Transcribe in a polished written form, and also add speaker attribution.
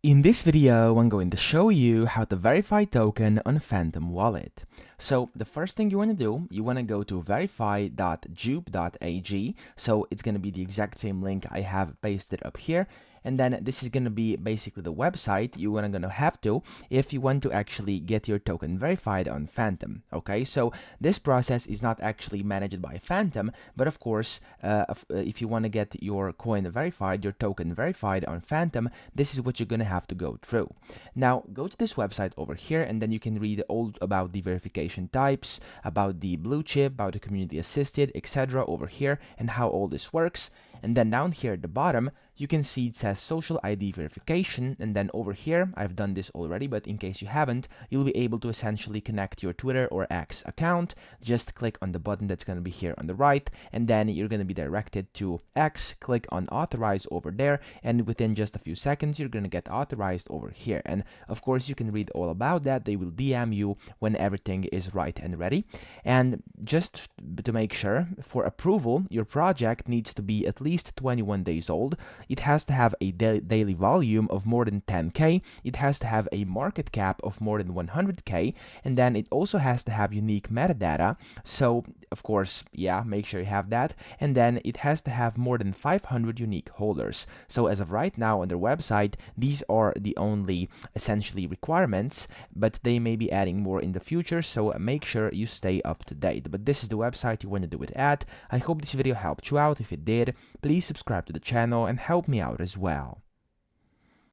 Speaker 1: In this video, I'm going to show you how to verify token on Phantom Wallet. So the first thing you want to do, you want to go to verify.jupe.ag. So it's going to be the exact same link I have pasted up here. And then this is going to be basically the website you are going to have to if you want to actually get your token verified on Phantom. Okay, so this process is not actually managed by Phantom, but of course, if you want to get your coin verified, your token verified on Phantom, this is what you're going to have to go through. Now, go to this website over here, and then you can read all about the verification types, about the blue chip, about the community assisted, etc. over here, and how all this works. And then down here at the bottom, you can see it says social ID verification, and then over here, I've done this already, but in case you haven't, you'll be able to essentially connect your Twitter or X account. Just click on the button that's going to be here on the right, and then you're going to be directed to X, click on authorize over there, and within just a few seconds, you're going to get authorized over here. And of course, you can read all about that. They will DM you when everything is right and ready. And just to make sure, for approval, your project needs to be at least 21 days old. It has to have a daily volume of more than 10K. It has to have a market cap of more than 100K. And then it also has to have unique metadata. So, of course, yeah, make sure you have that. And then it has to have more than 500 unique holders. So as of right now on their website, these are the only essentially requirements, but they may be adding more in the future. So make sure you stay up to date. But this is the website you want to do it at. I hope this video helped you out. If it did, please subscribe to the channel and help me out as well.